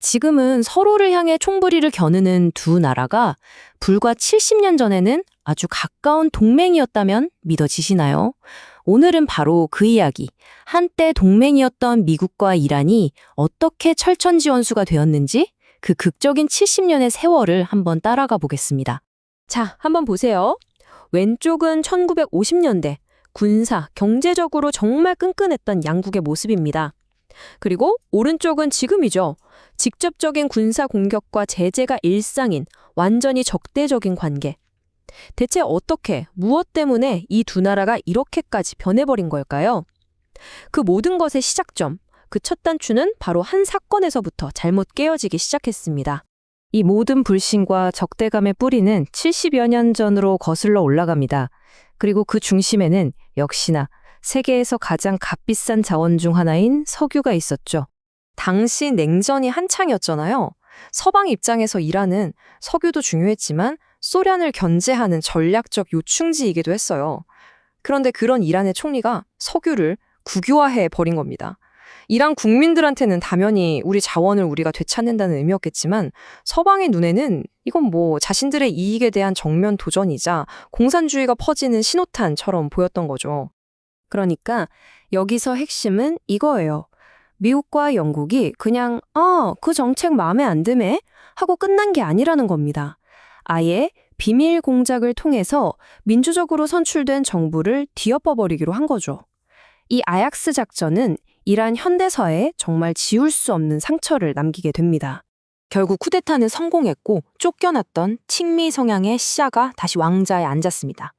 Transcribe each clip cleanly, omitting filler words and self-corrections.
지금은 서로를 향해 총부리를 겨누는 두 나라가 불과 70년 전에는 아주 가까운 동맹이었다면 믿어지시나요? 오늘은 바로 그 이야기, 한때 동맹이었던 미국과 이란이 어떻게 철천지원수가 되었는지 그 극적인 70년의 세월을 한번 따라가 보겠습니다. 자, 한번 보세요. 왼쪽은 1950년대, 군사, 경제적으로 정말 끈끈했던 양국의 모습입니다. 그리고 오른쪽은 지금이죠. 직접적인 군사 공격과 제재가 일상인 완전히 적대적인 관계. 대체 어떻게, 무엇 때문에 이 두 나라가 이렇게까지 변해버린 걸까요? 그 모든 것의 시작점, 그 첫 단추는 바로 한 사건에서부터 잘못 깨어지기 시작했습니다. 이 모든 불신과 적대감의 뿌리는 70여 년 전으로 거슬러 올라갑니다. 그리고 그 중심에는 역시나 세계에서 가장 값비싼 자원 중 하나인 석유가 있었죠. 당시 냉전이 한창이었잖아요. 서방 입장에서 이란은 석유도 중요했지만 소련을 견제하는 전략적 요충지이기도 했어요. 그런데 그런 이란의 총리가 석유를 국유화해 버린 겁니다. 이란 국민들한테는 당연히 우리 자원을 우리가 되찾는다는 의미였겠지만 서방의 눈에는 이건 뭐 자신들의 이익에 대한 정면 도전이자 공산주의가 퍼지는 신호탄처럼 보였던 거죠. 그러니까 여기서 핵심은 이거예요. 미국과 영국이 그냥 그 정책 마음에 안 드네 하고 끝난 게 아니라는 겁니다. 아예 비밀 공작을 통해서 민주적으로 선출된 정부를 뒤엎어버리기로 한 거죠. 이 아약스 작전은 이란 현대사에 정말 지울 수 없는 상처를 남기게 됩니다. 결국 쿠데타는 성공했고 쫓겨났던 친미 성향의 시아가 다시 왕좌에 앉았습니다.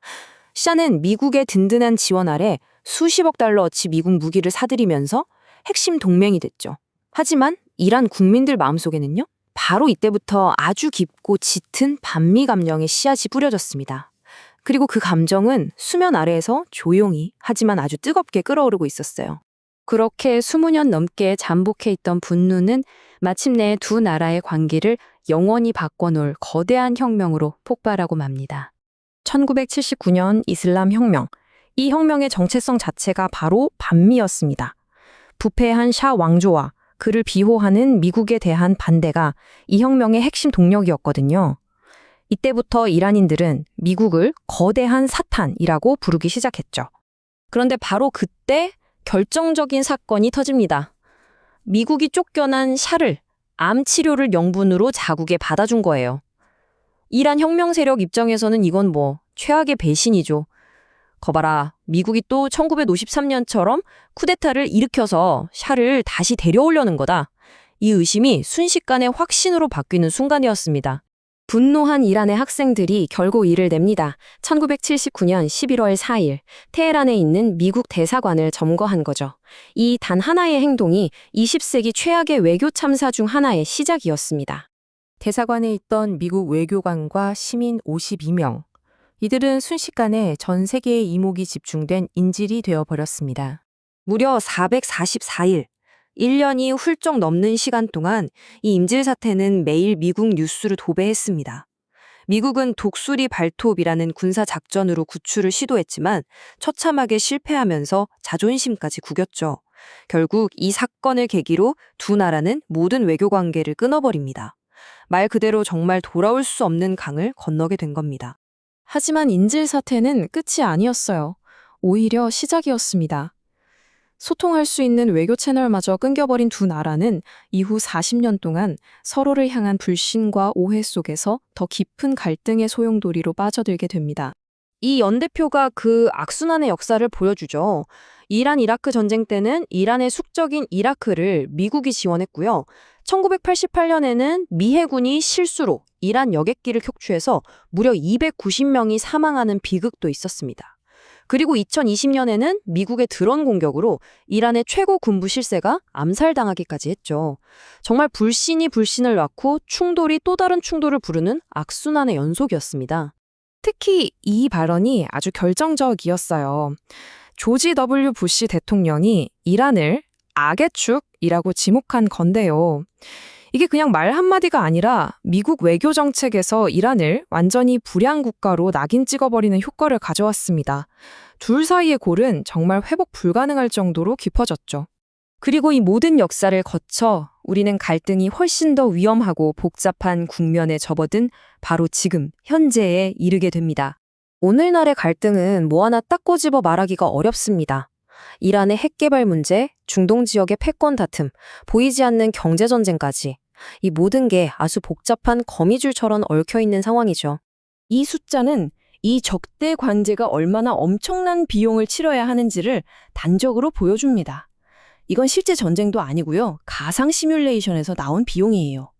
시아는 미국의 든든한 지원 아래 수십억 달러어치 미국 무기를 사들이면서 핵심 동맹이 됐죠. 하지만 이란 국민들 마음속에는요. 바로 이때부터 아주 깊고 짙은 반미 감정의 씨앗이 뿌려졌습니다. 그리고 그 감정은 수면 아래에서 조용히 하지만 아주 뜨겁게 끓어오르고 있었어요. 그렇게 20년 넘게 잠복해 있던 분노는 마침내 두 나라의 관계를 영원히 바꿔놓을 거대한 혁명으로 폭발하고 맙니다. 1979년 이슬람 혁명. 이 혁명의 정체성 자체가 바로 반미였습니다. 부패한 샤 왕조와 그를 비호하는 미국에 대한 반대가 이 혁명의 핵심 동력이었거든요. 이때부터 이란인들은 미국을 거대한 사탄이라고 부르기 시작했죠. 그런데 바로 그때 결정적인 사건이 터집니다. 미국이 쫓겨난 샤를 암 치료를 명분으로 자국에 받아준 거예요. 이란 혁명 세력 입장에서는 이건 뭐 최악의 배신이죠. 거봐라, 미국이 또 1953년처럼 쿠데타를 일으켜서 샤를 다시 데려오려는 거다. 이 의심이 순식간에 확신으로 바뀌는 순간이었습니다. 분노한 이란의 학생들이 결국 이를 냅니다. 1979년 11월 4일 테헤란에 있는 미국 대사관을 점거한 거죠. 이 단 하나의 행동이 20세기 최악의 외교 참사 중 하나의 시작이었습니다. 대사관에 있던 미국 외교관과 시민 52명. 이들은 순식간에 전 세계의 이목이 집중된 인질이 되어버렸습니다. 무려 444일, 1년이 훌쩍 넘는 시간 동안 이 인질 사태는 매일 미국 뉴스를 도배했습니다. 미국은 독수리 발톱이라는 군사 작전으로 구출을 시도했지만 처참하게 실패하면서 자존심까지 구겼죠. 결국 이 사건을 계기로 두 나라는 모든 외교 관계를 끊어버립니다. 말 그대로 정말 돌아올 수 없는 강을 건너게 된 겁니다. 하지만 인질 사태는 끝이 아니었어요. 오히려 시작이었습니다. 소통할 수 있는 외교 채널마저 끊겨버린 두 나라는 이후 40년 동안 서로를 향한 불신과 오해 속에서 더 깊은 갈등의 소용돌이로 빠져들게 됩니다. 이 연대표가 그 악순환의 역사를 보여주죠. 이란-이라크 전쟁 때는 이란의 숙적인 이라크를 미국이 지원했고요. 1988년에는 미 해군이 실수로 이란 여객기를 격추해서 무려 290명이 사망하는 비극도 있었습니다. 그리고 2020년에는 미국의 드론 공격으로 이란의 최고 군부 실세가 암살당하기까지 했죠. 정말 불신이 불신을 낳고 충돌이 또 다른 충돌을 부르는 악순환의 연속이었습니다. 특히 이 발언이 아주 결정적이었어요. 조지 W. 부시 대통령이 이란을 악의 축이라고 지목한 건데요. 이게 그냥 말 한마디가 아니라 미국 외교 정책에서 이란을 완전히 불량 국가로 낙인 찍어버리는 효과를 가져왔습니다. 둘 사이의 골은 정말 회복 불가능할 정도로 깊어졌죠. 그리고 이 모든 역사를 거쳐 우리는 갈등이 훨씬 더 위험하고 복잡한 국면에 접어든 바로 지금, 현재에 이르게 됩니다. 오늘날의 갈등은 뭐 하나 딱 꼬집어 말하기가 어렵습니다. 이란의 핵개발 문제, 중동 지역의 패권 다툼, 보이지 않는 경제전쟁까지 이 모든 게 아주 복잡한 거미줄처럼 얽혀있는 상황이죠. 이 숫자는 이 적대 관제가 얼마나 엄청난 비용을 치러야 하는지를 단적으로 보여줍니다. 이건 실제 전쟁도 아니고요. 가상 시뮬레이션에서 나온 비용이에요.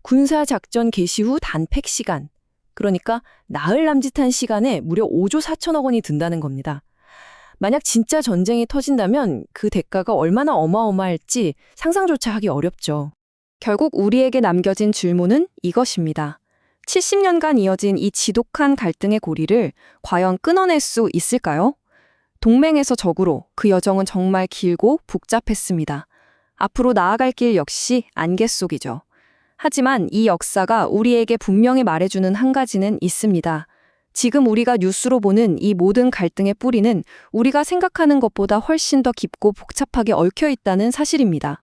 군사작전 개시 후 단팩 시간, 그러니까 나흘 남짓한 시간에 무려 5조 4천억 원이 든다는 겁니다. 만약 진짜 전쟁이 터진다면 그 대가가 얼마나 어마어마할지 상상조차 하기 어렵죠. 결국 우리에게 남겨진 질문은 이것입니다. 70년간 이어진 이 지독한 갈등의 고리를 과연 끊어낼 수 있을까요? 동맹에서 적으로 그 여정은 정말 길고 복잡했습니다. 앞으로 나아갈 길 역시 안개 속이죠. 하지만 이 역사가 우리에게 분명히 말해주는 한 가지는 있습니다. 지금 우리가 뉴스로 보는 이 모든 갈등의 뿌리는 우리가 생각하는 것보다 훨씬 더 깊고 복잡하게 얽혀 있다는 사실입니다.